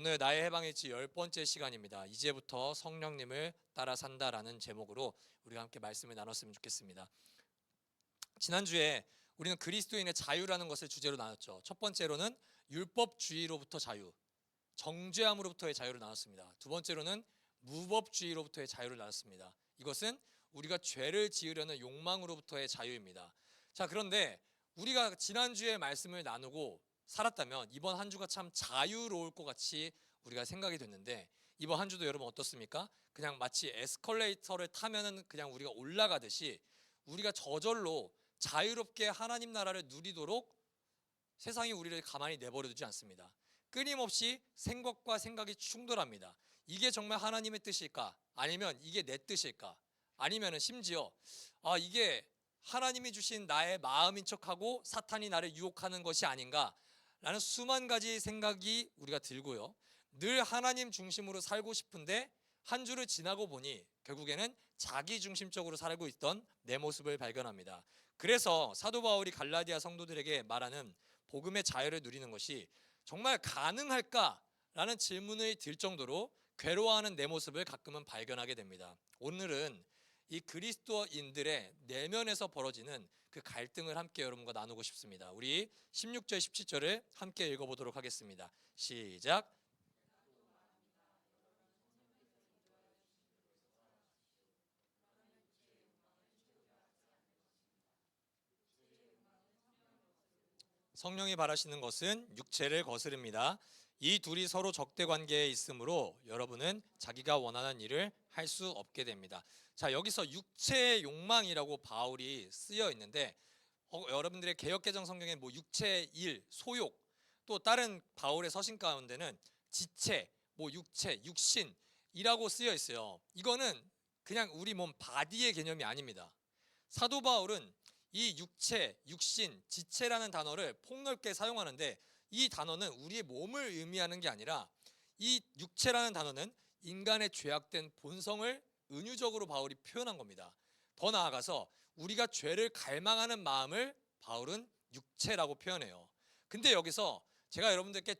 오늘 나의 해방일지 10번째 시간입니다. 이제부터 성령님을 따라 산다라는 제목으로 우리가 함께 말씀을 나눴으면 좋겠습니다. 지난주에 우리는 그리스도인의 자유라는 것을 주제로 나눴죠. 첫 번째로는 율법주의로부터 자유, 정죄함으로부터의 자유를 나눴습니다. 두 번째로는 무법주의로부터의 자유를 나눴습니다. 이것은 우리가 죄를 지으려는 욕망으로부터의 자유입니다. 자, 그런데 우리가 지난주에 말씀을 나누고 살았다면 이번 한 주가 참 자유로울 것 같이 우리가 생각이 됐는데, 이번 한 주도 여러분 어떻습니까? 그냥 마치 에스컬레이터를 타면은 그냥 우리가 올라가듯이 우리가 저절로 자유롭게 하나님 나라를 누리도록 세상이 우리를 가만히 내버려 두지 않습니다. 끊임없이 생각과 생각이 충돌합니다. 이게 정말 하나님의 뜻일까? 아니면 이게 내 뜻일까? 아니면은 심지어 이게 하나님이 주신 나의 마음인 척하고 사탄이 나를 유혹하는 것이 아닌가? 라는 수만 가지 생각이 우리가 들고요. 늘 하나님 중심으로 살고 싶은데 한 주를 지나고 보니 결국에는 자기 중심적으로 살고 있던 내 모습을 발견합니다. 그래서 사도 바울이 갈라디아 성도들에게 말하는 복음의 자유를 누리는 것이 정말 가능할까라는 질문이 들 정도로 괴로워하는 내 모습을 가끔은 발견하게 됩니다. 오늘은 이 그리스도인들의 내면에서 벌어지는 그 갈등을 함께 여러분과 나누고 싶습니다. 우리 16절 17절을 함께 읽어보도록 하겠습니다. 시작. 성령이 바라시는 것은 육체를 거스릅니다. 이 둘이 서로 적대 관계에 있으므로 여러분은 자기가 원하는 일을 할 수 없게 됩니다. 자, 여기서 육체의 욕망이라고 바울이 쓰여 있는데 여러분들의 개역개정 성경에 뭐 육체의 일, 소욕, 또 다른 바울의 서신 가운데는 지체, 뭐 육체, 육신이라고 쓰여 있어요. 이거는 그냥 우리 몸 바디의 개념이 아닙니다. 사도 바울은 이 육체, 육신, 지체라는 단어를 폭넓게 사용하는데, 이 단어는 우리의 몸을 의미하는 게 아니라 이 육체라는 단어는 인간의 죄악된 본성을 은유적으로 바울이 표현한 겁니다. 더 나아가서 우리가 죄를 갈망하는 마음을 바울은 육체라고 표현해요. 근데 여기서 제가 여러분들께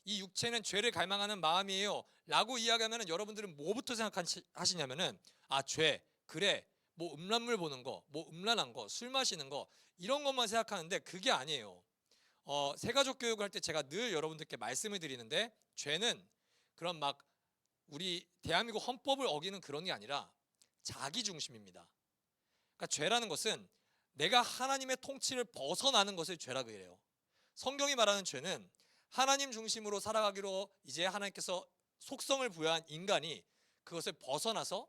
이 육체는 죄를 갈망하는 마음이에요 라고 이야기하면 여러분들은 뭐부터 생각하시냐면은 죄, 그래, 뭐 음란물 보는 거, 뭐 음란한 거, 술 마시는 거, 이런 것만 생각하는데 그게 아니에요. 세가족 교육을 할 때 제가 늘 여러분들께 말씀을 드리는데, 죄는 그런 막 우리 대한민국 헌법을 어기는 그런 게 아니라 자기 중심입니다. 그러니까 죄라는 것은 내가 하나님의 통치를 벗어나는 것을 죄라고 해요. 성경이 말하는 죄는 하나님 중심으로 살아가기로 이제 하나님께서 속성을 부여한 인간이 그것을 벗어나서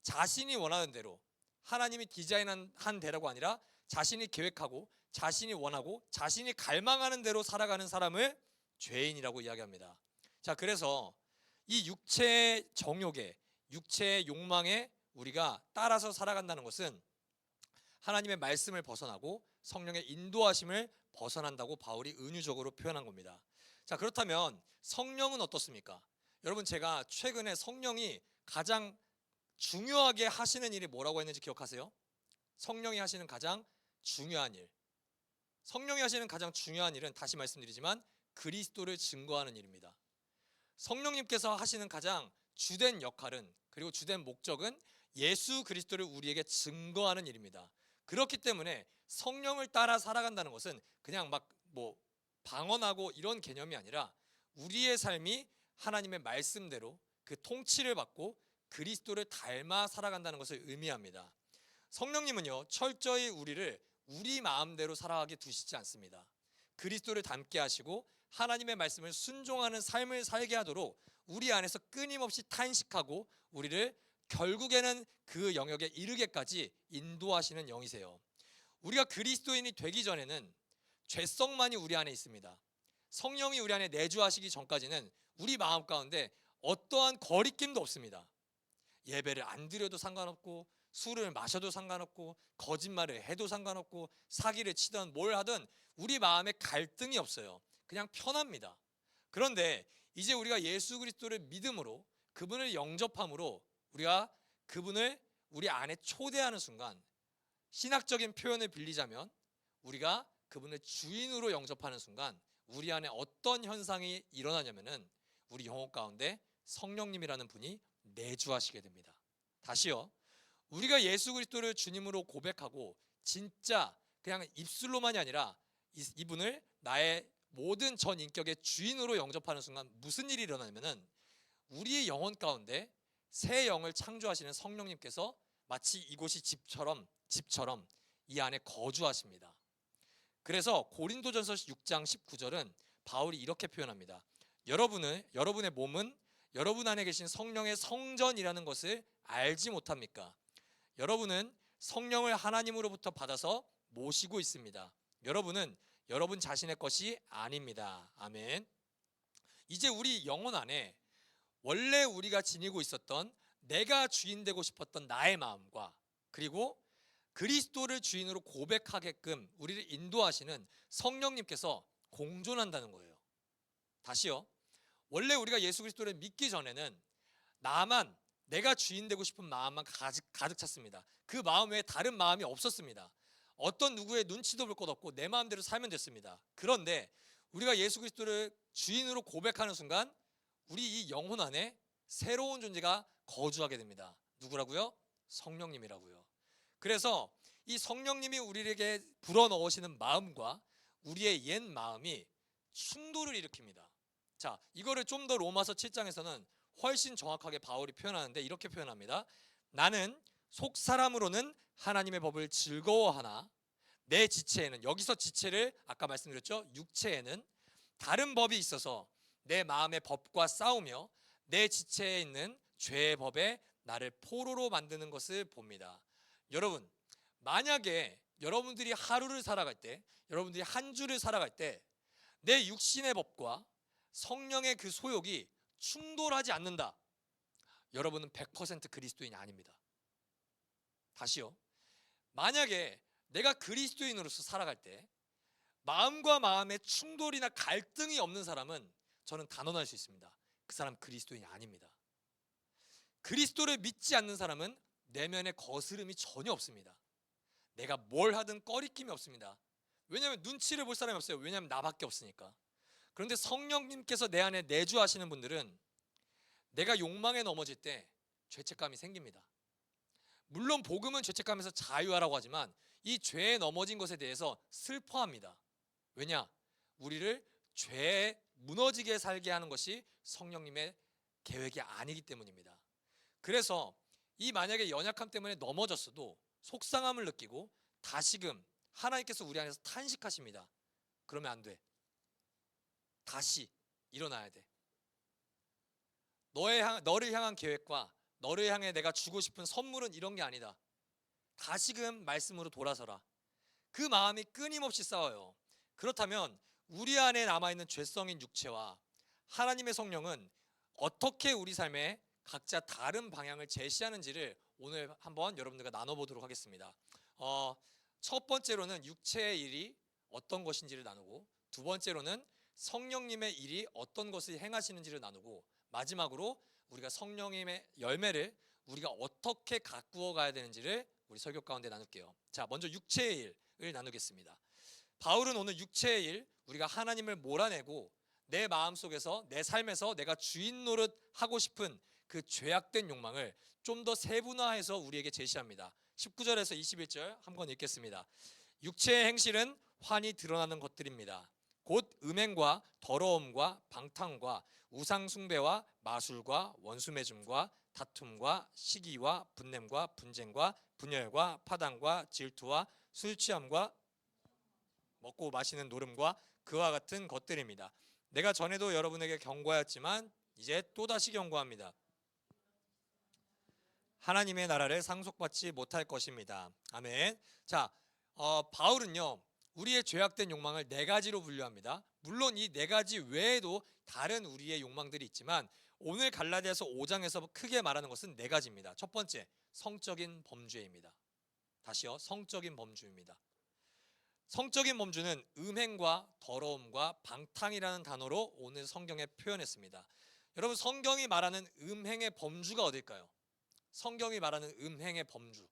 자신이 원하는 대로, 하나님이 디자인한 대로가 아니라 자신이 계획하고 자신이 원하고 자신이 갈망하는 대로 살아가는 사람을 죄인이라고 이야기합니다. 자, 그래서 이 육체의 정욕에, 육체의 욕망에 우리가 따라서 살아간다는 것은 하나님의 말씀을 벗어나고 성령의 인도하심을 벗어난다고 바울이 은유적으로 표현한 겁니다. 자, 그렇다면 성령은 어떻습니까? 여러분, 제가 최근에 성령이 가장 중요하게 하시는 일이 뭐라고 했는지 기억하세요? 성령이 하시는 가장 중요한 일, 성령이 하시는 가장 중요한 일은, 다시 말씀드리지만, 그리스도를 증거하는 일입니다. 성령님께서 하시는 가장 주된 역할은, 그리고 주된 목적은 예수 그리스도를 우리에게 증거하는 일입니다. 그렇기 때문에 성령을 따라 살아간다는 것은 그냥 막 뭐 방언하고 이런 개념이 아니라 우리의 삶이 하나님의 말씀대로 그 통치를 받고 그리스도를 닮아 살아간다는 것을 의미합니다. 성령님은요, 철저히 우리를 우리 마음대로 살아가게 두시지 않습니다. 그리스도를 닮게 하시고 하나님의 말씀을 순종하는 삶을 살게 하도록 우리 안에서 끊임없이 탄식하고 우리를 결국에는 그 영역에 이르게까지 인도하시는 영이세요. 우리가 그리스도인이 되기 전에는 죄성만이 우리 안에 있습니다. 성령이 우리 안에 내주하시기 전까지는 우리 마음 가운데 어떠한 거리낌도 없습니다. 예배를 안 드려도 상관없고, 술을 마셔도 상관없고, 거짓말을 해도 상관없고, 사기를 치든 뭘 하든 우리 마음에 갈등이 없어요. 그냥 편합니다. 그런데 이제 우리가 예수 그리스도를 믿음으로, 그분을 영접함으로 우리가 그분을 우리 안에 초대하는 순간, 신학적인 표현을 빌리자면 우리가 그분을 주인으로 영접하는 순간 우리 안에 어떤 현상이 일어나냐면은 우리 영혼 가운데 성령님이라는 분이 내주하시게 됩니다. 다시요. 우리가 예수 그리스도를 주님으로 고백하고 진짜 그냥 입술로만이 아니라 이분을 나의 모든 전 인격의 주인으로 영접하는 순간 무슨 일이 일어나냐면은 우리의 영혼 가운데 새 영을 창조하시는 성령님께서 마치 이곳이 집처럼 이 안에 거주하십니다. 그래서 고린도전서 6장 19절은 바울이 이렇게 표현합니다. 여러분의 몸은 여러분 안에 계신 성령의 성전이라는 것을 알지 못합니까? 여러분은 성령을 하나님으로부터 받아서 모시고 있습니다. 여러분은 여러분 자신의 것이 아닙니다. 아멘. 이제 우리 영혼 안에 원래 우리가 지니고 있었던 내가 주인 되고 싶었던 나의 마음과 그리고 그리스도를 주인으로 고백하게끔 우리를 인도하시는 성령님께서 공존한다는 거예요. 다시요. 원래 우리가 예수 그리스도를 믿기 전에는 내가 주인 되고 싶은 마음만 가득 찼습니다. 그 마음 외에 다른 마음이 없었습니다. 어떤 누구의 눈치도 볼 것 없고 내 마음대로 살면 됐습니다. 그런데 우리가 예수 그리스도를 주인으로 고백하는 순간 우리 이 영혼 안에 새로운 존재가 거주하게 됩니다. 누구라고요? 성령님이라고요. 그래서 이 성령님이 우리에게 불어넣으시는 마음과 우리의 옛 마음이 충돌을 일으킵니다. 자, 이거를 좀 더 로마서 7장에서는 훨씬 정확하게 바울이 표현하는데 이렇게 표현합니다. 나는 속 사람으로는 하나님의 법을 즐거워하나 내 지체에는, 여기서 지체를 아까 말씀드렸죠, 육체에는 다른 법이 있어서 내 마음의 법과 싸우며 내 지체에 있는 죄의 법에 나를 포로로 만드는 것을 봅니다. 여러분, 만약에 여러분들이 하루를 살아갈 때, 여러분들이 한 주를 살아갈 때 내 육신의 법과 성령의 그 소욕이 충돌하지 않는다. 여러분은 100% 그리스도인이 아닙니다. 다시요. 만약에 내가 그리스도인으로서 살아갈 때 마음과 마음의 충돌이나 갈등이 없는 사람은 저는 단언할 수 있습니다. 그 사람 그리스도인이 아닙니다. 그리스도를 믿지 않는 사람은 내면에 거스름이 전혀 없습니다. 내가 뭘 하든 꺼리낌이 없습니다. 왜냐하면 눈치를 볼 사람이 없어요. 왜냐하면 나밖에 없으니까. 그런데 성령님께서 내 안에 내주하시는 분들은 내가 욕망에 넘어질 때 죄책감이 생깁니다. 물론 복음은 죄책감에서 자유하라고 하지만 이 죄에 넘어진 것에 대해서 슬퍼합니다. 왜냐? 우리를 죄에 무너지게 살게 하는 것이 성령님의 계획이 아니기 때문입니다. 그래서 이 만약에 연약함 때문에 넘어졌어도 속상함을 느끼고 다시금 하나님께서 우리 안에서 탄식하십니다. 그러면 안 돼. 다시 일어나야 돼. 너를 향한 계획과 너를 향해 내가 주고 싶은 선물은 이런 게 아니다. 다시금 말씀으로 돌아서라. 그 마음이 끊임없이 싸워요. 그렇다면 우리 안에 남아있는 죄성인 육체와 하나님의 성령은 어떻게 우리 삶에 각자 다른 방향을 제시하는지를 오늘 한번 여러분들과 나눠보도록 하겠습니다. 첫 번째로는 육체의 일이 어떤 것인지를 나누고, 두 번째로는 성령님의 일이 어떤 것을 행하시는지를 나누고, 마지막으로 우리가 성령님의 열매를 우리가 어떻게 가꾸어 가야 되는지를 우리 설교 가운데 나눌게요. 자, 먼저 육체의 일을 나누겠습니다. 바울은 오늘 육체의 일, 우리가 하나님을 몰아내고 내 마음속에서 내 삶에서 내가 주인 노릇 하고 싶은 그 죄악된 욕망을 좀 더 세분화해서 우리에게 제시합니다. 19절에서 21절 한번 읽겠습니다. 육체의 행실은 환히 드러나는 것들입니다. 곧 음행과 더러움과 방탕과 우상숭배와 마술과 원수매줌과 다툼과 시기와 분냄과 분쟁과 분열과 파당과 질투와 술취함과 먹고 마시는 노름과 그와 같은 것들입니다. 내가 전에도 여러분에게 경고하였지만 이제 또다시 경고합니다. 하나님의 나라를 상속받지 못할 것입니다. 아멘. 자, 바울은요, 우리의 죄악된 욕망을 네 가지로 분류합니다. 물론 이 네 가지 외에도 다른 우리의 욕망들이 있지만 오늘 갈라디아서 5장에서 크게 말하는 것은 네 가지입니다. 첫 번째, 성적인 범죄입니다. 다시요, 성적인 범죄입니다. 성적인 범죄는 음행과 더러움과 방탕이라는 단어로 오늘 성경에 표현했습니다. 여러분, 성경이 말하는 음행의 범주가 어딜까요? 성경이 말하는 음행의 범주.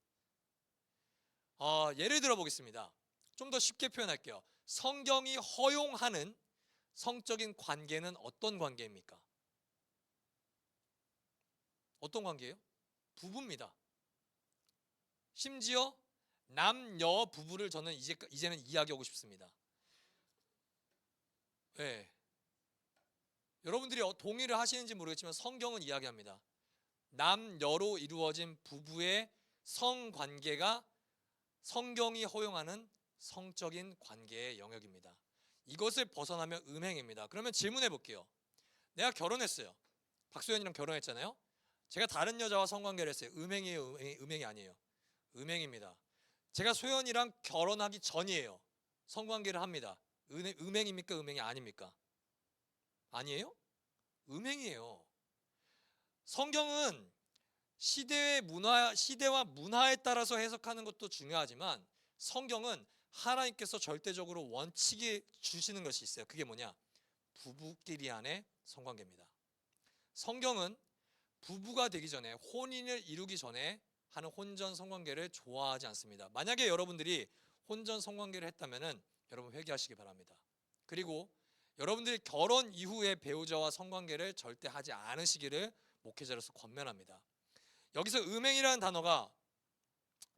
예를 들어 보겠습니다. 좀 더 쉽게 표현할게요. 성경이 허용하는 성적인 관계는 어떤 관계입니까? 어떤 관계예요? 부부입니다. 심지어 남녀 부부를 저는 이제는 이야기하고 싶습니다. 네. 여러분들이 동의를 하시는지 모르겠지만 성경은 이야기합니다. 남녀로 이루어진 부부의 성관계가 성경이 허용하는 성적인 관계의 영역입니다. 이것을 벗어나면 음행입니다. 그러면 질문해 볼게요. 내가 결혼했어요. 박소연이랑 결혼했잖아요. 제가 다른 여자와 성관계를 했어요. 음행이에요? 음행이 아니에요? 음행입니다. 제가 소연이랑 결혼하기 전이에요. 성관계를 합니다. 음행입니까? 음행이 아닙니까? 아니에요? 음행이에요. 성경은 시대와 문화에 따라서 해석하는 것도 중요하지만 성경은 하나님께서 절대적으로 원칙이 주시는 것이 있어요. 그게 뭐냐? 부부끼리 안의 성관계입니다. 성경은 부부가 되기 전에, 혼인을 이루기 전에 하는 혼전 성관계를 좋아하지 않습니다. 만약에 여러분들이 혼전 성관계를 했다면 여러분 회개하시기 바랍니다. 그리고 여러분들이 결혼 이후에 배우자와 성관계를 절대 하지 않으시기를 목회자로서 권면합니다. 여기서 음행이라는 단어가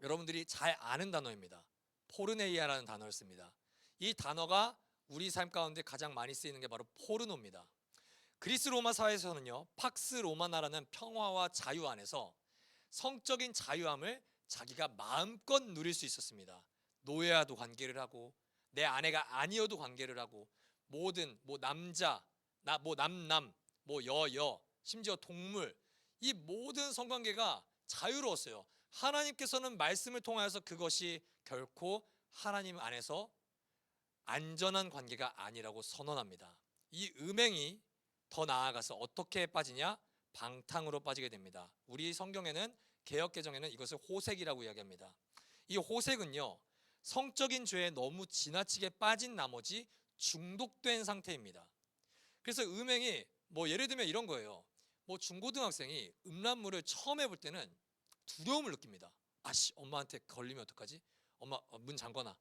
여러분들이 잘 아는 단어입니다. 포르네이아라는 단어를 씁니다. 이 단어가 우리 삶 가운데 가장 많이 쓰이는 게 바로 포르노입니다. 그리스 로마 사회에서는요, 팍스 로마나라는 평화와 자유 안에서 성적인 자유함을 자기가 마음껏 누릴 수 있었습니다. 노예와도 관계를 하고 내 아내가 아니어도 관계를 하고 모든 남자, 남남, 여여, 심지어 동물, 이 모든 성관계가 자유로웠어요. 하나님께서는 말씀을 통하여서 그것이 결코 하나님 안에서 안전한 관계가 아니라고 선언합니다. 이 음행이 더 나아가서 어떻게 빠지냐? 방탕으로 빠지게 됩니다. 우리 성경에는, 개역개정에는 이것을 호색이라고 이야기합니다. 이 호색은요, 성적인 죄에 너무 지나치게 빠진 나머지 중독된 상태입니다. 그래서 음행이 예를 들면 이런 거예요. 중고등학생이 음란물을 처음 해볼 때는 두려움을 느낍니다. 아씨, 엄마한테 걸리면 어떡하지? 엄마 문 잠궈놔.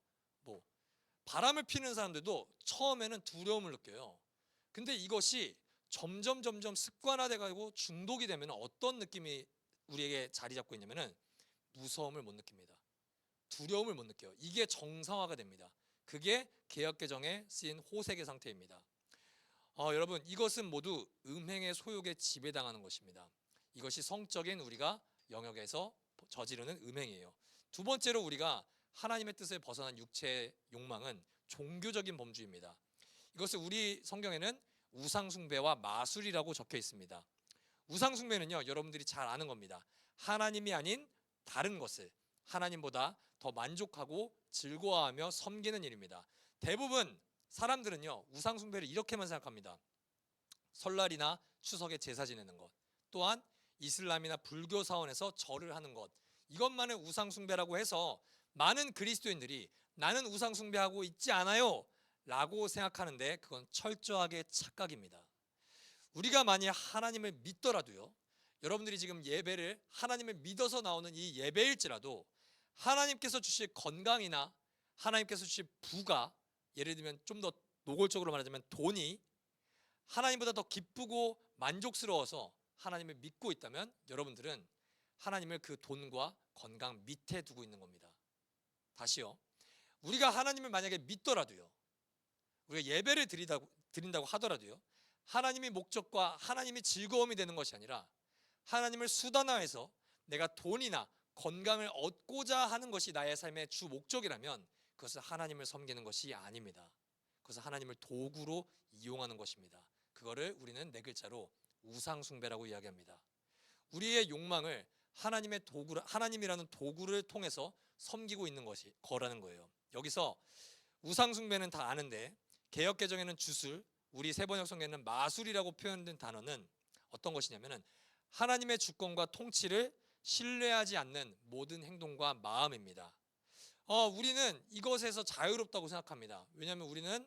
바람을 피는 사람들도 처음에는 두려움을 느껴요. 근데 이것이 점점 습관화돼 가지고 중독이 되면 어떤 느낌이 우리에게 자리 잡고 있냐면은 무서움을 못 느낍니다. 두려움을 못 느껴요. 이게 정상화가 됩니다. 그게 개역개정에 쓰인 호색의 상태입니다. 여러분, 이것은 모두 음행의 소욕에 지배당하는 것입니다. 이것이 성적인 우리가 영역에서 저지르는 음행이에요. 두 번째로 우리가 하나님의 뜻을 벗어난 육체의 욕망은 종교적인 범주입니다. 이것을 우리 성경에는 우상숭배와 마술이라고 적혀 있습니다. 우상숭배는요, 여러분들이 잘 아는 겁니다. 하나님이 아닌 다른 것을 하나님보다 더 만족하고 즐거워하며 섬기는 일입니다. 대부분 사람들은요, 우상숭배를 이렇게만 생각합니다. 설날이나 추석에 제사 지내는 것, 또한 이슬람이나 불교 사원에서 절을 하는 것, 이것만을 우상숭배라고 해서 많은 그리스도인들이 나는 우상숭배하고 있지 않아요 라고 생각하는데 그건 철저하게 착각입니다. 우리가 만약 하나님을 믿더라도요, 여러분들이 지금 예배를 하나님을 믿어서 나오는 이 예배일지라도 하나님께서 주실 건강이나 하나님께서 주실 부가, 예를 들면 좀 더 노골적으로 말하자면 돈이 하나님보다 더 기쁘고 만족스러워서 하나님을 믿고 있다면 여러분들은 하나님을 그 돈과 건강 밑에 두고 있는 겁니다. 다시요, 우리가 하나님을 만약에 믿더라도요, 우리가 예배를 드린다고 하더라도요, 하나님의 목적과 하나님의 즐거움이 되는 것이 아니라 하나님을 수단화해서 내가 돈이나 건강을 얻고자 하는 것이 나의 삶의 주 목적이라면 그것은 하나님을 섬기는 것이 아닙니다. 그것은 하나님을 도구로 이용하는 것입니다. 그거를 우리는 네 글자로 우상숭배라고 이야기합니다. 우리의 욕망을 하나님이라는 도구를 통해서 섬기고 있는 거라는 거예요. 여기서 우상숭배는 다 아는데 개역개정에는 주술, 우리 세번역성경에는 마술이라고 표현된 단어는 어떤 것이냐면은 하나님의 주권과 통치를 신뢰하지 않는 모든 행동과 마음입니다. 우리는 이것에서 자유롭다고 생각합니다. 왜냐하면 우리는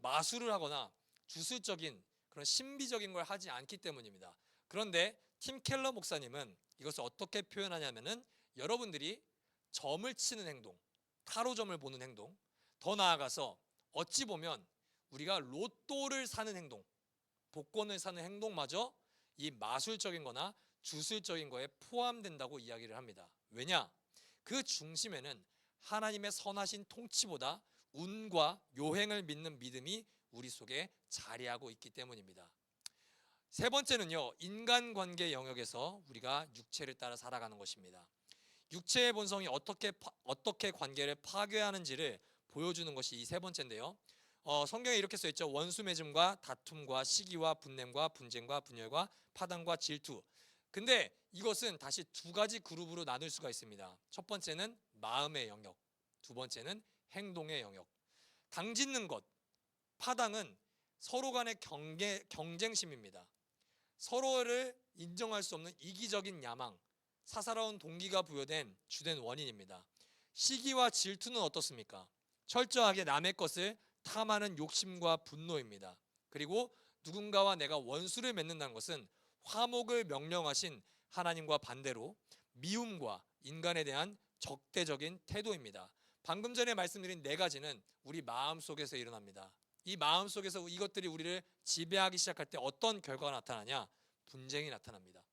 마술을 하거나 주술적인 그런 신비적인 걸 하지 않기 때문입니다. 그런데 팀 켈러 목사님은 이것을 어떻게 표현하냐면은 여러분들이 점을 치는 행동, 타로점을 보는 행동, 더 나아가서 어찌 보면 우리가 로또를 사는 행동, 복권을 사는 행동마저 이 마술적인 거나 주술적인 거에 포함된다고 이야기를 합니다. 왜냐? 그 중심에는 하나님의 선하신 통치보다 운과 요행을 믿는 믿음이 우리 속에 자리하고 있기 때문입니다. 세 번째는요, 인간관계 영역에서 우리가 육체를 따라 살아가는 것입니다. 육체의 본성이 어떻게 관계를 파괴하는지를 보여주는 것이 이 세 번째인데요. 성경에 이렇게 써 있죠. 원수 맺음과 다툼과 시기와 분냄과 분쟁과 분열과 파당과 질투. 근데 이것은 다시 두 가지 그룹으로 나눌 수가 있습니다. 첫 번째는 마음의 영역, 두 번째는 행동의 영역. 당짓는 것, 파당은 서로 간의 경쟁심입니다. 서로를 인정할 수 없는 이기적인 야망, 사사로운 동기가 부여된 주된 원인입니다. 시기와 질투는 어떻습니까? 철저하게 남의 것을 탐하는 욕심과 분노입니다. 그리고 누군가와 내가 원수를 맺는다는 것은 화목을 명령하신 하나님과 반대로 미움과 인간에 대한 적대적인 태도입니다. 방금 전에 말씀드린 네 가지는 우리 마음 속에서 일어납니다. 이 마음 속에서 이것들이 우리를 지배하기 시작할 때 어떤 결과가 나타나냐? 분쟁이 나타납니다.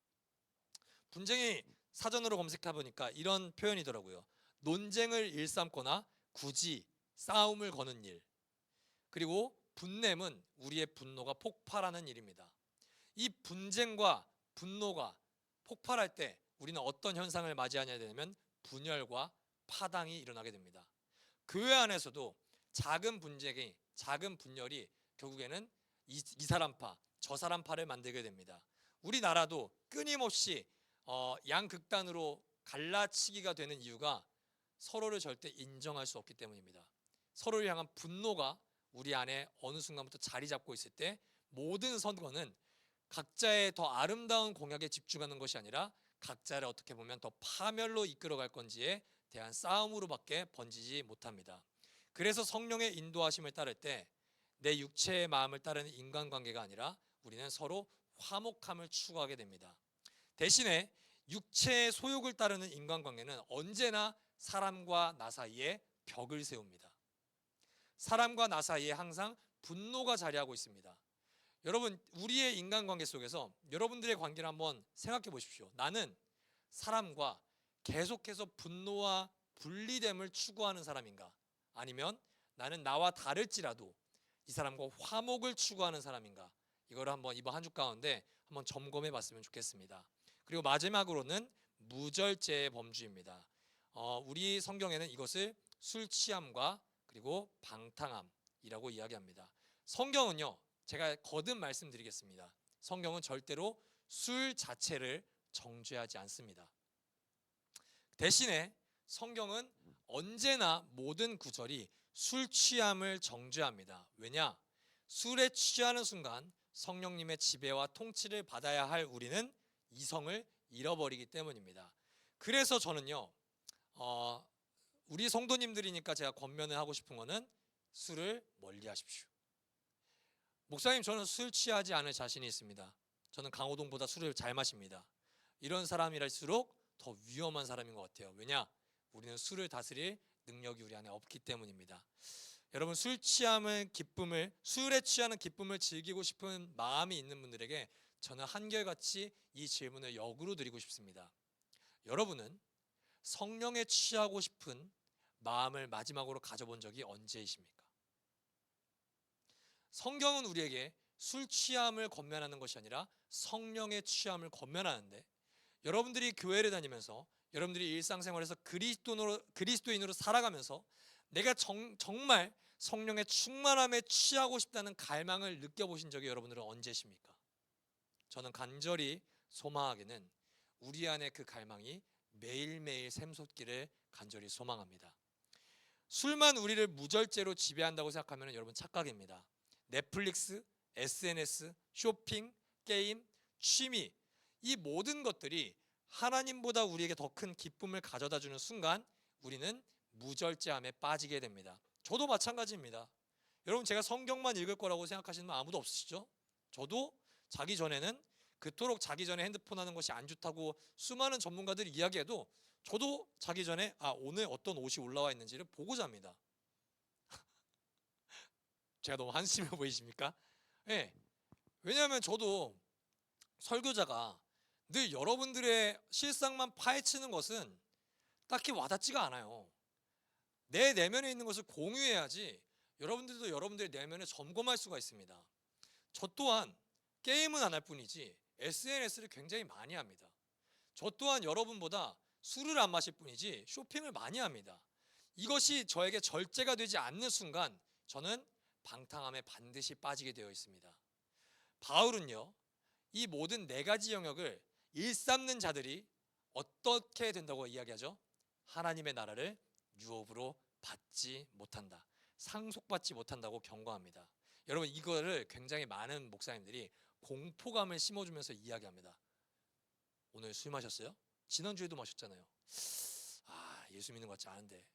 분쟁이 사전으로 검색해 보니까 이런 표현이더라고요. 논쟁을 일삼거나 굳이 싸움을 거는 일. 그리고 분냄은 우리의 분노가 폭발하는 일입니다. 이 분쟁과 분노가 폭발할 때 우리는 어떤 현상을 맞이하냐 되면 분열과 파당이 일어나게 됩니다. 교회 안에서도 작은 분쟁이, 작은 분열이 결국에는 이 사람파, 저 사람파를 만들게 됩니다. 우리나라도 끊임없이 양극단으로 갈라치기가 되는 이유가 서로를 절대 인정할 수 없기 때문입니다. 서로를 향한 분노가 우리 안에 어느 순간부터 자리 잡고 있을 때 모든 선거는 각자의 더 아름다운 공약에 집중하는 것이 아니라 각자를 어떻게 보면 더 파멸로 이끌어갈 건지에 대한 싸움으로밖에 번지지 못합니다. 그래서 성령의 인도하심을 따를 때 내 육체의 마음을 따르는 인간관계가 아니라 우리는 서로 화목함을 추구하게 됩니다. 대신에 육체의 소욕을 따르는 인간관계는 언제나 사람과 나 사이에 벽을 세웁니다. 사람과 나 사이에 항상 분노가 자리하고 있습니다. 여러분, 우리의 인간관계 속에서 여러분들의 관계를 한번 생각해 보십시오. 나는 사람과 계속해서 분노와 분리됨을 추구하는 사람인가? 아니면 나는 나와 다를지라도 이 사람과 화목을 추구하는 사람인가? 이거를 한번 이번 한 주 가운데 한번 점검해 봤으면 좋겠습니다. 그리고 마지막으로는 무절제의 범주입니다. 우리 성경에는 이것을 술 취함과 그리고 방탕함이라고 이야기합니다. 성경은요, 제가 거듭 말씀드리겠습니다. 성경은 절대로 술 자체를 정죄하지 않습니다. 대신에 성경은 언제나 모든 구절이 술 취함을 정죄합니다. 왜냐? 술에 취하는 순간 성령님의 지배와 통치를 받아야 할 우리는 이성을 잃어버리기 때문입니다. 그래서 저는요, 우리 성도님들이니까 제가 권면을 하고 싶은 거는 술을 멀리 하십시오. 목사님, 저는 술 취하지 않을 자신이 있습니다. 저는 강호동보다 술을 잘 마십니다. 이런 사람이랄수록 더 위험한 사람인 것 같아요. 왜냐? 우리는 술을 다스릴 능력이 우리 안에 없기 때문입니다. 여러분, 술에 취하는 기쁨을 즐기고 싶은 마음이 있는 분들에게 저는 한결같이 이 질문을 역으로 드리고 싶습니다. 여러분은 성령에 취하고 싶은 마음을 마지막으로 가져본 적이 언제이십니까? 성경은 우리에게 술 취함을 권면하는 것이 아니라 성령의 취함을 권면하는데, 여러분들이 교회를 다니면서 여러분들이 일상생활에서 그리스도인으로 살아가면서 내가 정말 성령의 충만함에 취하고 싶다는 갈망을 느껴보신 적이 여러분들은 언제십니까? 저는 간절히 소망하기는 우리 안에 그 갈망이 매일매일 샘솟기를 간절히 소망합니다. 술만 우리를 무절제로 지배한다고 생각하면 여러분 착각입니다. 넷플릭스, SNS, 쇼핑, 게임, 취미, 이 모든 것들이 하나님보다 우리에게 더 큰 기쁨을 가져다 주는 순간 우리는 무절제함에 빠지게 됩니다. 저도 마찬가지입니다. 여러분, 제가 성경만 읽을 거라고 생각하시는 분 아무도 없으시죠? 저도 자기 전에는 그토록 자기 전에 핸드폰 하는 것이 안 좋다고 수많은 전문가들이 이야기해도 저도 자기 전에 오늘 어떤 옷이 올라와 있는지를 보고 잡니다. 제가 너무 한심해 보이십니까? 네. 왜냐하면 저도 설교자가 늘 여러분들의 실상만 파헤치는 것은 딱히 와닿지가 않아요. 내 내면에 있는 것을 공유해야지 여러분들도 여러분들의 내면을 점검할 수가 있습니다. 저 또한 게임은 안 할 뿐이지 SNS를 굉장히 많이 합니다. 저 또한 여러분보다 술을 안 마실 뿐이지 쇼핑을 많이 합니다. 이것이 저에게 절제가 되지 않는 순간 저는 방탕함에 반드시 빠지게 되어 있습니다. 바울은요, 이 모든 네 가지 영역을 일삼는 자들이 어떻게 된다고 이야기하죠? 하나님의 나라를 유업으로 받지 못한다, 상속받지 못한다고 경고합니다. 여러분, 이거를 굉장히 많은 목사님들이 공포감을 심어주면서 이야기합니다. 오늘 술 마셨어요? 지난주에도 마셨잖아요. 예수 믿는 것 같지 않은데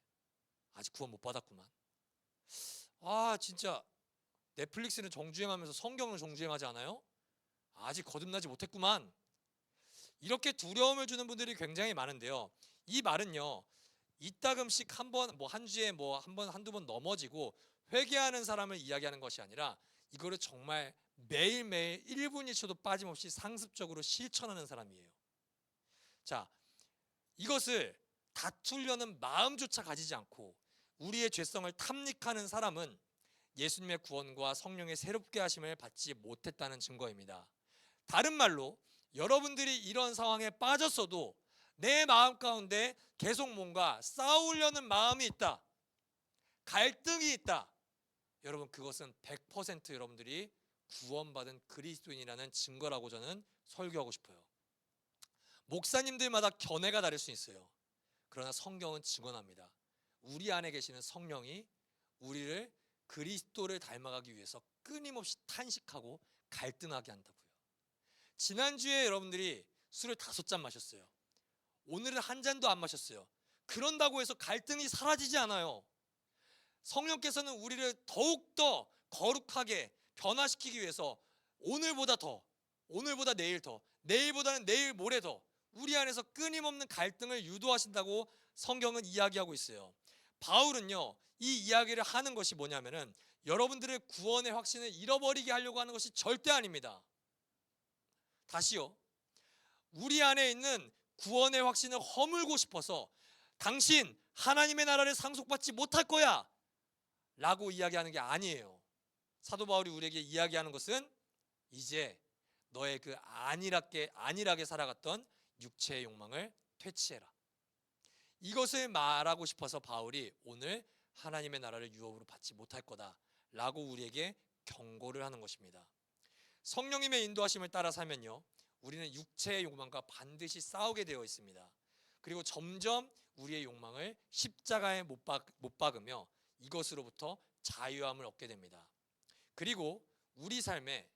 아직 구원 못 받았구만. 진짜 넷플릭스는 정주행하면서 성경은 정주행하지 않아요? 아직 거듭나지 못했구만. 이렇게 두려움을 주는 분들이 굉장히 많은데요, 이 말은요, 이따금씩 한 주에 한두 번 넘어지고 회개하는 사람을 이야기하는 것이 아니라 이거를 정말 매일매일 1분 1초도 빠짐없이 상습적으로 실천하는 사람이에요. 자, 이것을 다투려는 마음조차 가지지 않고 우리의 죄성을 탐닉하는 사람은 예수님의 구원과 성령의 새롭게 하심을 받지 못했다는 증거입니다. 다른 말로 여러분들이 이런 상황에 빠졌어도 내 마음 가운데 계속 뭔가 싸우려는 마음이 있다, 갈등이 있다, 여러분, 그것은 100% 여러분들이 구원받은 그리스도인이라는 증거라고 저는 설교하고 싶어요. 목사님들마다 견해가 다를 수 있어요. 그러나 성경은 증언합니다. 우리 안에 계시는 성령이 우리를 그리스도를 닮아가기 위해서 끊임없이 탄식하고 갈등하게 한다고요. 지난주에 여러분들이 술을 5잔 마셨어요. 오늘은 한 잔도 안 마셨어요. 그런다고 해서 갈등이 사라지지 않아요. 성령께서는 우리를 더욱더 거룩하게 변화시키기 위해서 오늘보다 더, 오늘보다 내일 더, 내일보다는 내일 모레 더 우리 안에서 끊임없는 갈등을 유도하신다고 성경은 이야기하고 있어요. 바울은요, 이 이야기를 하는 것이 뭐냐면은 여러분들의 구원의 확신을 잃어버리게 하려고 하는 것이 절대 아닙니다. 다시요, 우리 안에 있는 구원의 확신을 허물고 싶어서 당신 하나님의 나라를 상속받지 못할 거야 라고 이야기하는 게 아니에요. 사도 바울이 우리에게 이야기하는 것은 이제 너의 그 안일하게 살아갔던 육체의 욕망을 퇴치해라, 이것을 말하고 싶어서 바울이 오늘 하나님의 나라를 유업으로 받지 못할 거다 라고 우리에게 경고를 하는 것입니다. 성령님의 인도하심을 따라 살면요, 우리는 육체의 욕망과 반드시 싸우게 되어 있습니다. 그리고 점점 우리의 욕망을 십자가에 못 박으며 이것으로부터 자유함을 얻게 됩니다. 그리고 우리 삶에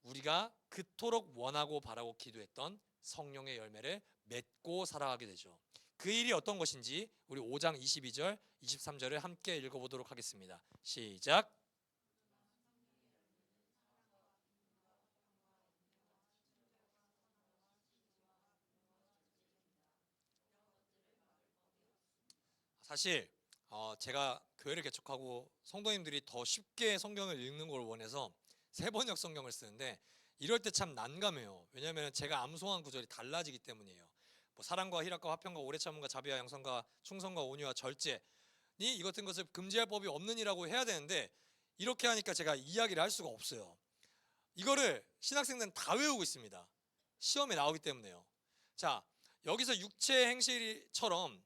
우리가 그토록 원하고 바라고 기도했던 성령의 열매를 맺고 살아가게 되죠. 그 일이 어떤 것인지 우리 5장 22절, 23절을 함께 읽어보도록 하겠습니다. 시작. 사실 제가 교회를 개척하고 성도님들이 더 쉽게 성경을 읽는 걸 원해서 세번역 성경을 쓰는데 이럴 때 참 난감해요. 왜냐하면 제가 암송한 구절이 달라지기 때문이에요. 사랑과 희락과 화평과 오래 참음과 자비와 양선과 충성과 온유와 절제니 이 같은 것을 금지할 법이 없느니라고 해야 되는데 이렇게 하니까 제가 이야기를 할 수가 없어요. 이거를 신학생들은 다 외우고 있습니다. 시험에 나오기 때문에요. 자, 여기서 육체의 행실처럼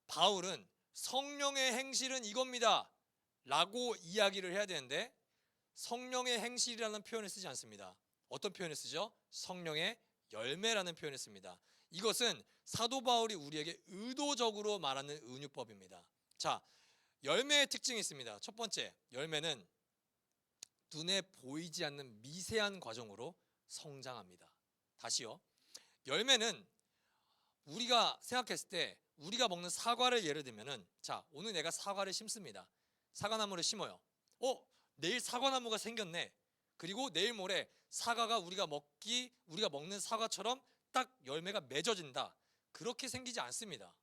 바울은 성령의 행실은 이겁니다 라고 이야기를 해야 되는데 성령의 행실이라는 표현을 쓰지 않습니다. 어떤 표현을 쓰죠? 성령의 열매라는 표현을 씁니다. 이것은 사도 바울이 우리에게 의도적으로 말하는 은유법입니다. 자, 열매의 특징이 있습니다. 첫 번째, 열매는 눈에 보이지 않는 미세한 과정으로 성장합니다. 다시요, 열매는 우리가 생각했을 때 우리가 먹는 사과를 예를 들면은, 자, 오늘 내가 사과를 심습니다. 사과나무를 심어요. 내일 사과나무가 생겼네. 그리고 내일 모레 사과가 우리가 먹는 사과처럼 딱 열매가 맺어진다. 그렇게 생기지 않습니다.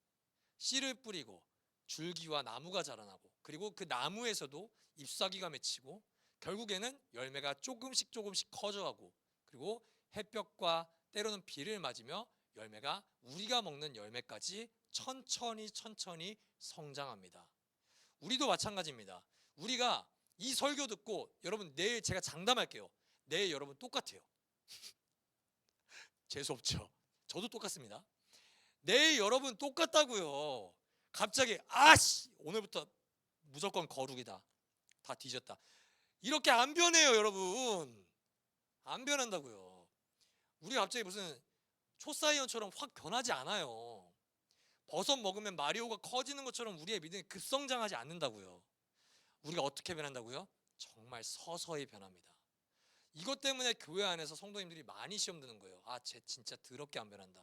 씨를 뿌리고 줄기와 나무가 자라나고 그리고 그 나무에서도 잎사귀가 맺히고 결국에는 열매가 조금씩 커져가고 그리고 햇볕과 때로는 비를 맞으며 열매가 우리가 먹는 열매까지 천천히 성장합니다. 우리도 마찬가지입니다. 우리가 이 설교 듣고 여러분 내일 제가 장담할게요. 내일 여러분 똑같아요. 재수 없죠? 저도 똑같습니다. 내일 여러분 똑같다고요. 갑자기 아씨 오늘부터 무조건 거룩이다. 다 뒤졌다. 이렇게 안 변해요, 여러분. 안 변한다고요. 우리 갑자기 무슨 초사이언처럼 확 변하지 않아요. 버섯 먹으면 마리오가 커지는 것처럼 우리의 믿음이 급성장하지 않는다고요. 우리가 어떻게 변한다고요? 정말 서서히 변합니다. 이것 때문에 교회 안에서 성도님들이 많이 시험 드는 거예요. 아, 쟤 진짜 더럽게 안 변한다.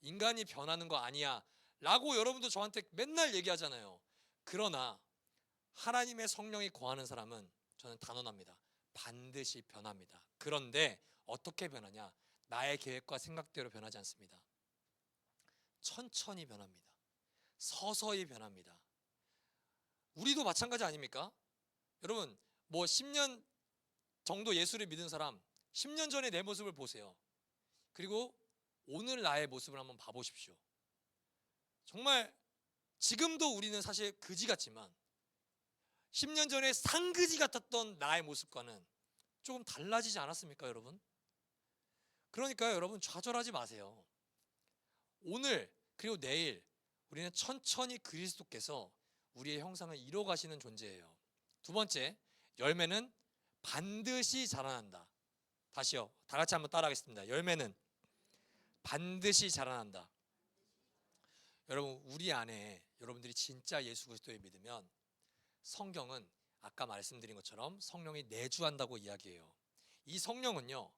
인간이 변하는 거 아니야 라고 여러분도 저한테 맨날 얘기하잖아요. 그러나 하나님의 성령이 거하는 사람은 저는 단언합니다. 반드시 변합니다. 그런데 어떻게 변하냐? 나의 계획과 생각대로 변하지 않습니다. 천천히 변합니다. 서서히 변합니다. 우리도 마찬가지 아닙니까? 여러분 뭐 10년 정도 예수를 믿은 사람 10년 전에 내 모습을 보세요. 그리고 오늘 나의 모습을 한번 봐보십시오. 정말 지금도 우리는 사실 그지 같지만 10년 전에 상그지 같았던 나의 모습과는 조금 달라지지 않았습니까, 여러분? 그러니까 여러분 좌절하지 마세요. 오늘 그리고 내일 우리는 천천히 그리스도께서 우리의 형상을 이뤄가시는 존재예요. 두 번째, 열매는 반드시 자라난다. 다시요, 다 같이 한번 따라하겠습니다. 열매는 반드시 자라난다. 여러분 우리 안에 여러분들이 진짜 예수 그리스도를 믿으면 성경은 아까 말씀드린 것처럼 성령이 내주한다고 이야기해요. 이 성령은요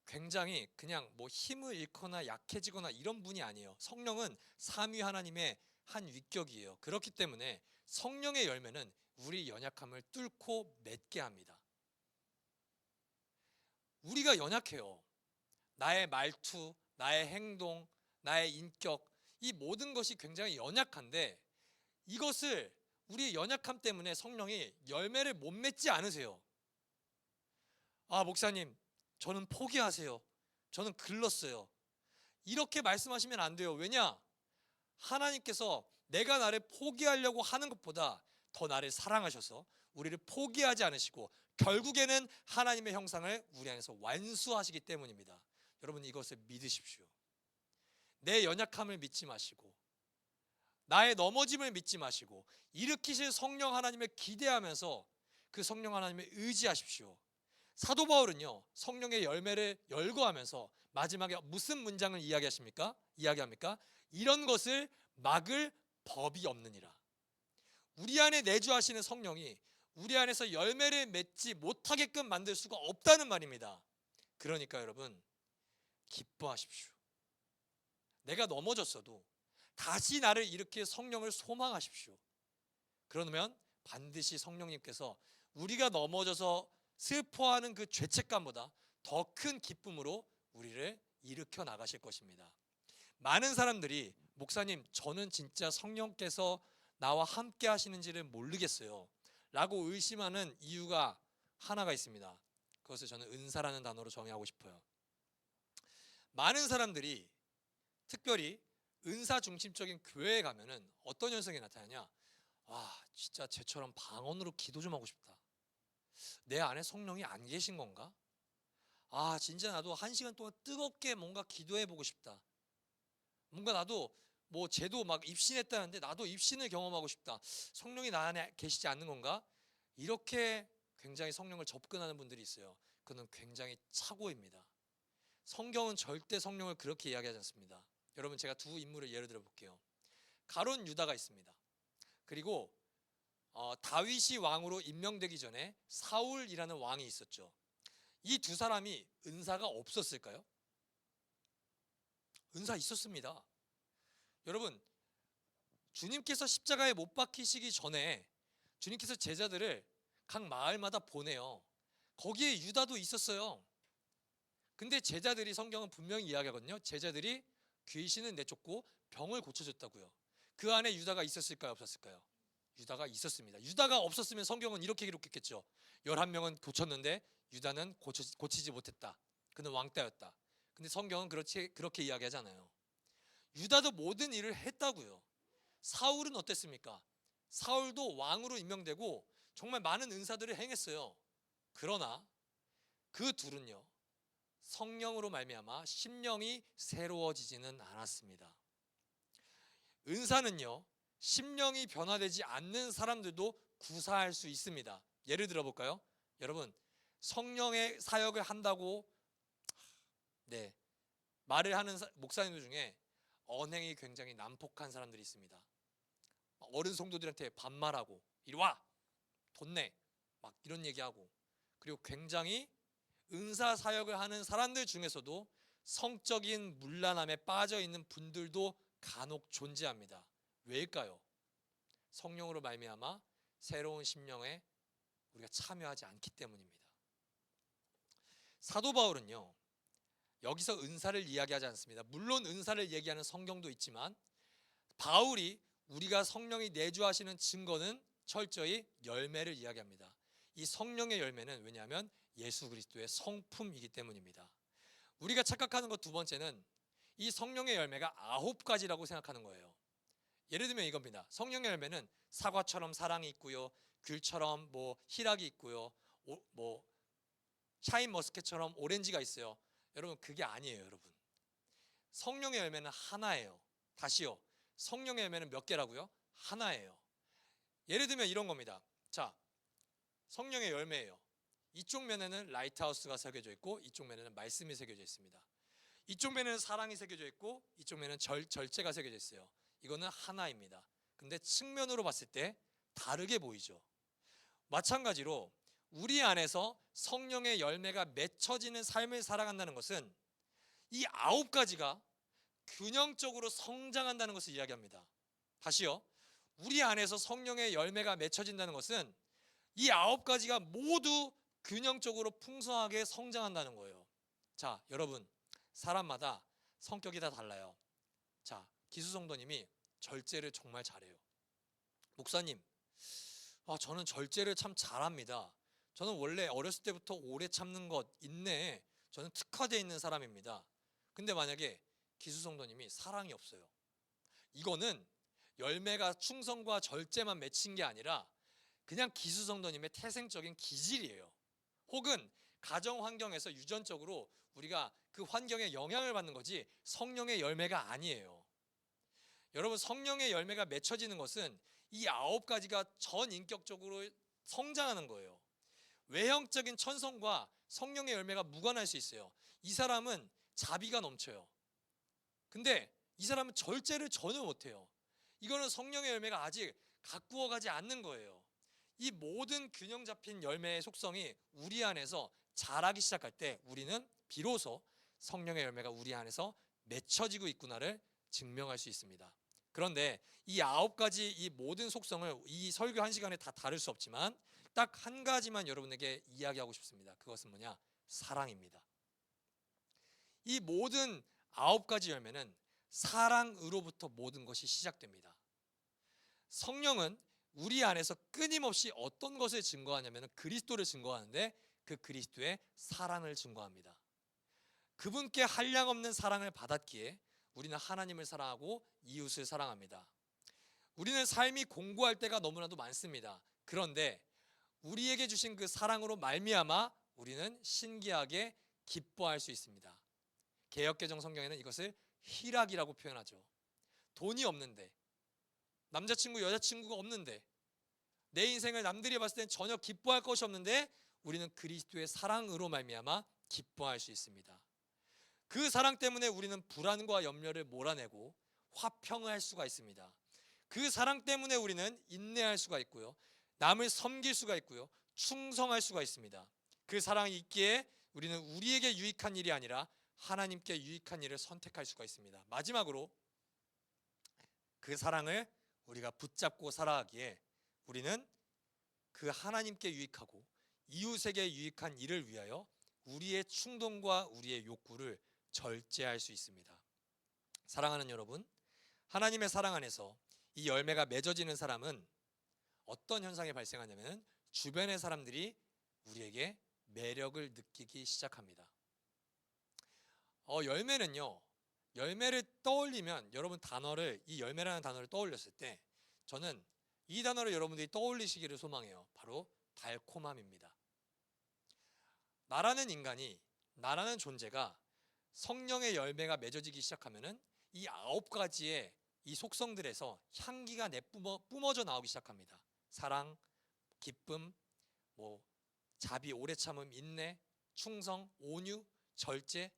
굉장히 그냥 뭐 힘을 잃거나 약해지거나 이런 분이 아니에요. 성령은 삼위 하나님의 한 위격이에요. 그렇기 때문에 성령의 열매는 우리 연약함을 뚫고 맺게 합니다. 우리가 연약해요. 나의 말투, 나의 행동, 나의 인격, 이 모든 것이 굉장히 연약한데 이것을 우리의 연약함 때문에 성령이 열매를 못 맺지 않으세요. 아, 목사님, 저는 포기하세요. 저는 글렀어요. 이렇게 말씀하시면 안 돼요. 왜냐? 하나님께서 내가 나를 포기하려고 하는 것보다 더 나를 사랑하셔서 우리를 포기하지 않으시고 결국에는 하나님의 형상을 우리 안에서 완수하시기 때문입니다. 여러분 이것을 믿으십시오. 내 연약함을 믿지 마시고 나의 넘어짐을 믿지 마시고 일으키실 성령 하나님을 기대하면서 그 성령 하나님을 의지하십시오. 사도 바울은요 성령의 열매를 열거하면서 마지막에 무슨 문장을 이야기합니까? 이런 것을 막을 법이 없느니라. 우리 안에 내주하시는 성령이 우리 안에서 열매를 맺지 못하게끔 만들 수가 없다는 말입니다. 그러니까 여러분 기뻐하십시오. 내가 넘어졌어도 다시 나를 일으킬 성령을 소망하십시오. 그러면 반드시 성령님께서 우리가 넘어져서 슬퍼하는 그 죄책감보다 더 큰 기쁨으로 우리를 일으켜 나가실 것입니다. 많은 사람들이 목사님 저는 진짜 성령께서 나와 함께 하시는지를 모르겠어요 라고 의심하는 이유가 하나가 있습니다. 그것을 저는 은사라는 단어로 정의하고 싶어요. 많은 사람들이 특별히 은사 중심적인 교회에 가면은 어떤 현상이 나타나냐? 와, 진짜 쟤처럼 방언으로 기도 좀 하고 싶다. 내 안에 성령이 안 계신 건가? 아, 진짜 나도 1시간 동안 뜨겁게 뭔가 기도해 보고 싶다. 뭔가 나도 뭐 쟤도 막 입신했다는데 나도 입신을 경험하고 싶다. 성령이 나 안에 계시지 않는 건가? 이렇게 굉장히 성령을 접근하는 분들이 있어요. 그는 굉장히 착오입니다. 성경은 절대 성령을 그렇게 이야기하지 않습니다. 여러분 제가 두 인물을 예를 들어 볼게요. 가룟 유다가 있습니다. 그리고 다윗이 왕으로 임명되기 전에 사울이라는 왕이 있었죠. 이 두 사람이 은사가 없었을까요? 은사 있었습니다. 여러분 주님께서 십자가에 못 박히시기 전에 주님께서 제자들을 각 마을마다 보내요. 거기에 유다도 있었어요. 근데 제자들이 성경은 분명히 이야기하거든요. 제자들이 귀신을 내쫓고 병을 고쳐줬다고요. 그 안에 유다가 있었을까요? 없었을까요? 유다가 있었습니다. 유다가 없었으면 성경은 이렇게 기록했겠죠. 11명은 고쳤는데 유다는 고치지 못했다. 그는 왕따였다. 근데 성경은 그렇게 이야기하잖아요. 유다도 모든 일을 했다고요. 사울은 어땠습니까? 사울도 왕으로 임명되고 정말 많은 은사들을 행했어요. 그러나 그 둘은요, 성령으로 말미암아 심령이 새로워지지는 않았습니다. 은사는요, 심령이 변화되지 않는 사람들도 구사할 수 있습니다. 예를 들어 볼까요? 여러분, 성령의 사역을 한다고 말을 하는 목사님들 중에 언행이 굉장히 난폭한 사람들이 있습니다. 어른 성도들한테 반말하고 이리 와! 돈 내! 막 이런 얘기하고, 그리고 굉장히 은사 사역을 하는 사람들 중에서도 성적인 문란함에 빠져 있는 분들도 간혹 존재합니다. 왜일까요? 성령으로 말미암아 새로운 심령에 우리가 참여하지 않기 때문입니다. 사도 바울은요, 여기서 은사를 이야기하지 않습니다. 물론 은사를 얘기하는 성경도 있지만 바울이 우리가 성령이 내주하시는 증거는 철저히 열매를 이야기합니다. 이 성령의 열매는 왜냐하면 예수 그리스도의 성품이기 때문입니다. 우리가 착각하는 것 두 번째는 이 성령의 열매가 9가지라고 생각하는 거예요. 예를 들면 이겁니다. 성령의 열매는 사과처럼 사랑이 있고요, 귤처럼 희락이 있고요, 샤인 머스켓처럼 오렌지가 있어요. 여러분, 그게 아니에요. 여러분, 성령의 열매는 하나예요. 다시요, 성령의 열매는 몇 개라고요? 하나예요. 예를 들면 이런 겁니다. 자, 성령의 열매예요. 이쪽 면에는 라이트하우스가 새겨져 있고 이쪽 면에는 말씀이 새겨져 있습니다. 이쪽 면에는 사랑이 새겨져 있고 이쪽 면에는 절제가 새겨져 있어요. 이거는 하나입니다. 근데 측면으로 봤을 때 다르게 보이죠. 마찬가지로 우리 안에서 성령의 열매가 맺혀지는 삶을 살아간다는 것은 이 9가지가 균형적으로 성장한다는 것을 이야기합니다. 다시요, 우리 안에서 성령의 열매가 맺혀진다는 것은 이 9가지가 모두 균형적으로 풍성하게 성장한다는 거예요. 자, 여러분, 사람마다 성격이 다 달라요. 자, 기수성도님이 절제를 정말 잘해요. 목사님, 저는 절제를 참 잘합니다. 저는 원래 어렸을 때부터 오래 참는 것, 인내에 저는 특화되어 있는 사람입니다. 근데 만약에 기수성도님이 사랑이 없어요. 이거는 열매가 충성과 절제만 맺힌 게 아니라 그냥 기수성도님의 태생적인 기질이에요. 혹은 가정 환경에서 유전적으로 우리가 그 환경에 영향을 받는 거지 성령의 열매가 아니에요. 여러분, 성령의 열매가 맺혀지는 것은 이 9가지가 전인격적으로 성장하는 거예요. 외형적인 천성과 성령의 열매가 무관할 수 있어요. 이 사람은 자비가 넘쳐요. 근데 이 사람은 절제를 전혀 못해요. 이거는 성령의 열매가 아직 가꾸어 가지 않는 거예요. 이 모든 균형 잡힌 열매의 속성이 우리 안에서 자라기 시작할 때 우리는 비로소 성령의 열매가 우리 안에서 맺혀지고 있구나를 증명할 수 있습니다. 그런데 이 9가지 이 모든 속성을 이 설교 1시간에 다 다룰 수 없지만 딱 한 가지만 여러분에게 이야기하고 싶습니다. 그것은 뭐냐? 사랑입니다. 이 모든 9가지 열매는 사랑으로부터 모든 것이 시작됩니다. 성령은 우리 안에서 끊임없이 어떤 것을 증거하냐면 그리스도를 증거하는데 그 그리스도의 사랑을 증거합니다. 그분께 한량없는 사랑을 받았기에 우리는 하나님을 사랑하고 이웃을 사랑합니다. 우리는 삶이 공고할 때가 너무나도 많습니다. 그런데 우리에게 주신 그 사랑으로 말미암아 우리는 신기하게 기뻐할 수 있습니다. 개역개정 성경에는 이것을 희락이라고 표현하죠. 돈이 없는데, 남자친구 여자친구가 없는데, 내 인생을 남들이 봤을 땐 전혀 기뻐할 것이 없는데 우리는 그리스도의 사랑으로 말미암아 기뻐할 수 있습니다. 그 사랑 때문에 우리는 불안과 염려를 몰아내고 화평을 할 수가 있습니다. 그 사랑 때문에 우리는 인내할 수가 있고요, 남을 섬길 수가 있고요, 충성할 수가 있습니다. 그 사랑이 있기에 우리는 우리에게 유익한 일이 아니라 하나님께 유익한 일을 선택할 수가 있습니다. 마지막으로 그 사랑을 우리가 붙잡고 살아가기에 우리는 그 하나님께 유익하고 이웃에게 유익한 일을 위하여 우리의 충동과 우리의 욕구를 절제할 수 있습니다. 사랑하는 여러분, 하나님의 사랑 안에서 이 열매가 맺어지는 사람은 어떤 현상이 발생하냐면 주변의 사람들이 우리에게 매력을 느끼기 시작합니다. 열매는요. 열매를 떠올리면 여러분 이 열매라는 단어를 떠올렸을 때 저는 이 단어를 여러분들이 떠올리시기를 소망해요. 바로 달콤함입니다. 나라는 인간이, 나라는 존재가 성령의 열매가 맺어지기 시작하면은 이 9가지의 이 속성들에서 향기가 뿜어져 나오기 시작합니다. 사랑, 기쁨, 자비, 오래 참음, 인내, 충성, 온유, 절제,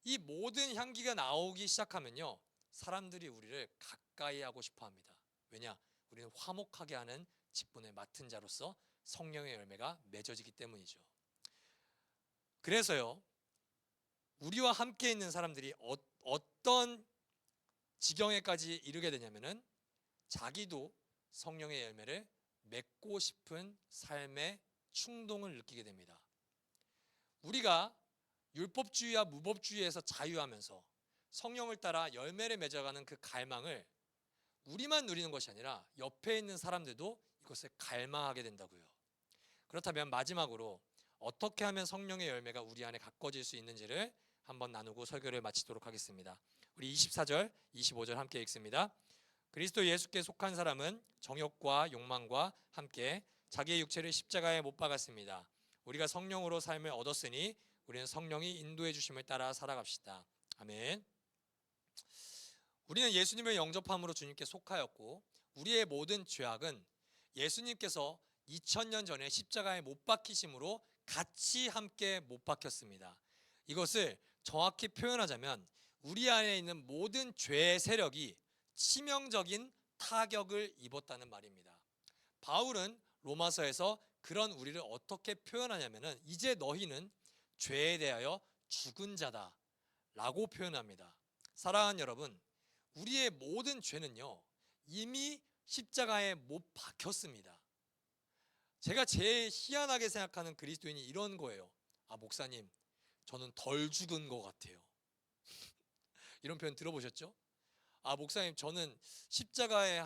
이 모든 향기가 나오기 시작하면요, 사람들이 우리를 가까이 하고 싶어 합니다. 왜냐? 우리는 화목하게 하는 직분을 맡은 자로서 성령의 열매가 맺어지기 때문이죠. 그래서요, 우리와 함께 있는 사람들이 어떤 지경에까지 이르게 되냐면은 자기도 성령의 열매를 맺고 싶은 삶의 충동을 느끼게 됩니다. 우리가 율법주의와 무법주의에서 자유하면서 성령을 따라 열매를 맺어가는 그 갈망을 우리만 누리는 것이 아니라 옆에 있는 사람들도 이것을 갈망하게 된다고요. 그렇다면 마지막으로 어떻게 하면 성령의 열매가 우리 안에 가꿔질 수 있는지를 한번 나누고 설교를 마치도록 하겠습니다. 우리 24절, 25절 함께 읽습니다. 그리스도 예수께 속한 사람은 정욕과 욕망과 함께 자기의 육체를 십자가에 못 박았습니다. 우리가 성령으로 삶을 얻었으니 우리는 성령이 인도해 주심을 따라 살아갑시다. 아멘. 우리는 예수님을 영접함으로 주님께 속하였고 우리의 모든 죄악은 예수님께서 2000년 전에 십자가에 못 박히심으로 같이 함께 못 박혔습니다. 이것을 정확히 표현하자면 우리 안에 있는 모든 죄의 세력이 치명적인 타격을 입었다는 말입니다. 바울은 로마서에서 그런 우리를 어떻게 표현하냐면은 이제 너희는 죄에 대하여 죽은 자다 라고 표현합니다. 사랑하는 여러분, 우리의 모든 죄는요 이미 십자가에 못 박혔습니다. 제가 제일 희한하게 생각하는 그리스도인이 이런 거예요. 목사님, 저는 덜 죽은 것 같아요. 이런 표현 들어보셨죠? 목사님, 저는 십자가에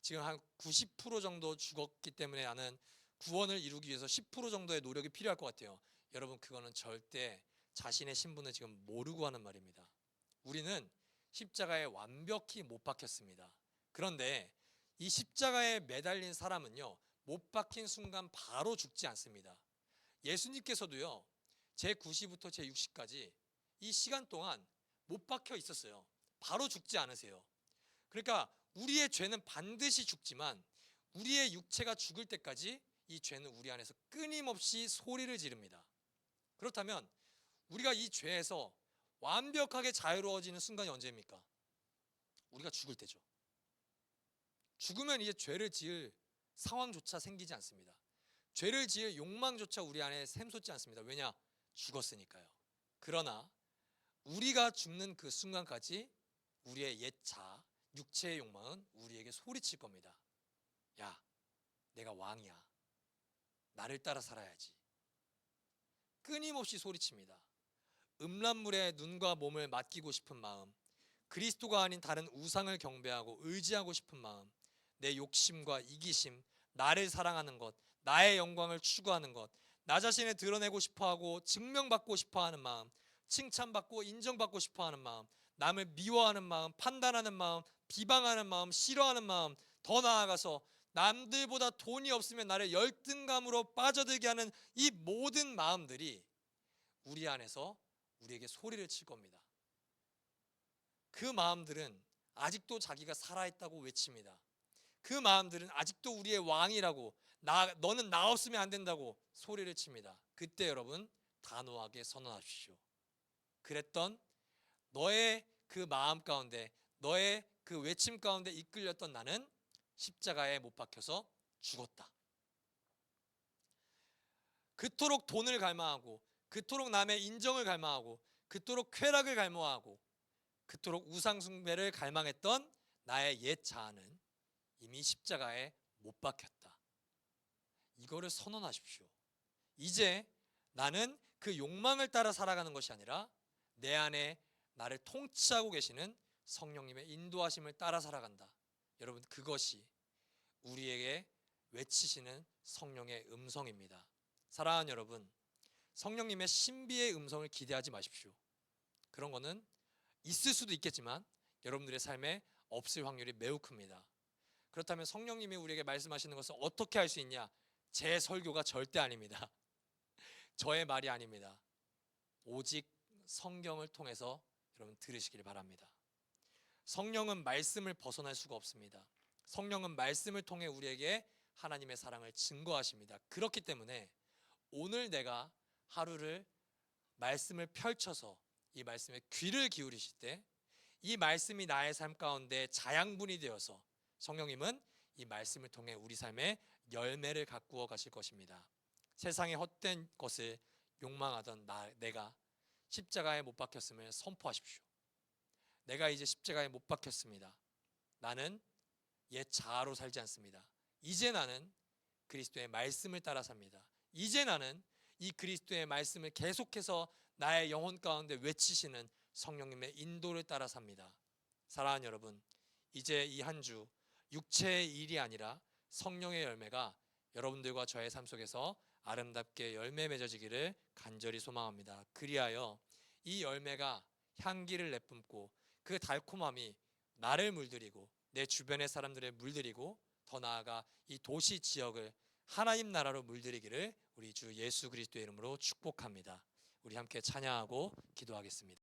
지금 한 90% 정도 죽었기 때문에 나는 구원을 이루기 위해서 10% 정도의 노력이 필요할 것 같아요. 여러분, 그거는 절대 자신의 신분을 지금 모르고 하는 말입니다. 우리는 십자가에 완벽히 못 박혔습니다. 그런데 이 십자가에 매달린 사람은요 못 박힌 순간 바로 죽지 않습니다. 예수님께서도요 제9시부터 제6시까지 이 시간 동안 못 박혀 있었어요. 바로 죽지 않으세요. 그러니까 우리의 죄는 반드시 죽지만 우리의 육체가 죽을 때까지 이 죄는 우리 안에서 끊임없이 소리를 지릅니다. 그렇다면 우리가 이 죄에서 완벽하게 자유로워지는 순간이 언제입니까? 우리가 죽을 때죠. 죽으면 이제 죄를 지을 상황조차 생기지 않습니다. 죄를 지을 욕망조차 우리 안에 샘솟지 않습니다. 왜냐? 죽었으니까요. 그러나 우리가 죽는 그 순간까지 우리의 옛 자, 육체의 욕망은 우리에게 소리칠 겁니다. 야, 내가 왕이야. 나를 따라 살아야지. 끊임없이 소리칩니다. 음란물에 눈과 몸을 맡기고 싶은 마음, 그리스도가 아닌 다른 우상을 경배하고 의지하고 싶은 마음, 내 욕심과 이기심, 나를 사랑하는 것, 나의 영광을 추구하는 것, 나 자신을 드러내고 싶어하고 증명받고 싶어하는 마음, 칭찬받고 인정받고 싶어하는 마음, 남을 미워하는 마음, 판단하는 마음, 비방하는 마음, 싫어하는 마음, 더 나아가서 남들보다 돈이 없으면 나를 열등감으로 빠져들게 하는 이 모든 마음들이 우리 안에서 우리에게 소리를 칠 겁니다. 그 마음들은 아직도 자기가 살아있다고 외칩니다. 그 마음들은 아직도 우리의 왕이라고, 너는 나 없으면 안 된다고 소리를 칩니다. 그때 여러분 단호하게 선언하십시오. 그랬던 너의 그 마음 가운데, 너의 그 외침 가운데 이끌렸던 나는 십자가에 못 박혀서 죽었다. 그토록 돈을 갈망하고, 그토록 남의 인정을 갈망하고, 그토록 쾌락을 갈망하고, 그토록 우상 숭배를 갈망했던 나의 옛 자아는 이미 십자가에 못 박혔다. 이거를 선언하십시오. 이제 나는 그 욕망을 따라 살아가는 것이 아니라 내 안에 나를 통치하고 계시는 성령님의 인도하심을 따라 살아간다. 여러분, 그것이 우리에게 외치시는 성령의 음성입니다. 사랑하는 여러분, 성령님의 신비의 음성을 기대하지 마십시오. 그런 거는 있을 수도 있겠지만 여러분들의 삶에 없을 확률이 매우 큽니다. 그렇다면 성령님이 우리에게 말씀하시는 것을 어떻게 할 수 있냐? 제 설교가 절대 아닙니다. 저의 말이 아닙니다. 오직 성경을 통해서 여러분 들으시길 바랍니다. 성령은 말씀을 벗어날 수가 없습니다. 성령은 말씀을 통해 우리에게 하나님의 사랑을 증거하십니다. 그렇기 때문에 오늘 내가 하루를 말씀을 펼쳐서 이 말씀에 귀를 기울이실 때 이 말씀이 나의 삶 가운데 자양분이 되어서 성령님은 이 말씀을 통해 우리 삶에 열매를 가꾸어 가실 것입니다. 세상의 헛된 것을 욕망하던 내가 십자가에 못 박혔음을 선포하십시오. 내가 이제 십자가에 못 박혔습니다. 나는 옛 자아로 살지 않습니다. 이제 나는 그리스도의 말씀을 따라 삽니다. 이제 나는 이 그리스도의 말씀을 계속해서 나의 영혼 가운데 외치시는 성령님의 인도를 따라 삽니다. 사랑하는 여러분, 이제 이 한 주 육체의 일이 아니라 성령의 열매가 여러분들과 저의 삶 속에서 아름답게 열매 맺어지기를 간절히 소망합니다. 그리하여 이 열매가 향기를 내뿜고 그 달콤함이 나를 물들이고 내 주변의 사람들을 물들이고 더 나아가 이 도시 지역을 하나님 나라로 물들이기를 우리 주 예수 그리스도의 이름으로 축복합니다. 우리 함께 찬양하고 기도하겠습니다.